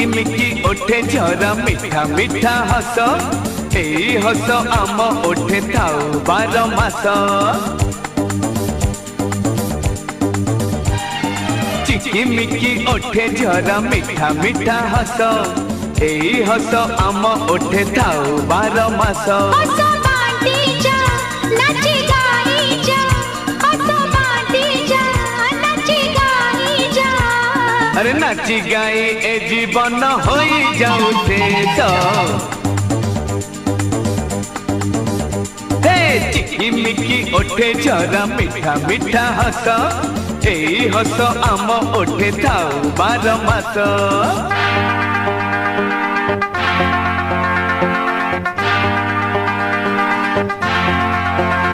चिकिमिकी ओठे झरा मिठा मिठा हस एई हस आम ओठे थाउ 12 मास। चिकिमिकी ओठे झरा मिठा मिठा हस एई हस आम ओठे थाउ 12 मास। अरे नाची गाई ए जीवन हो जाऊ शेष। चिकिमिकी ओठे झरा मिठा मिठा हस एई हस आम ओठे थाउ 12 मास।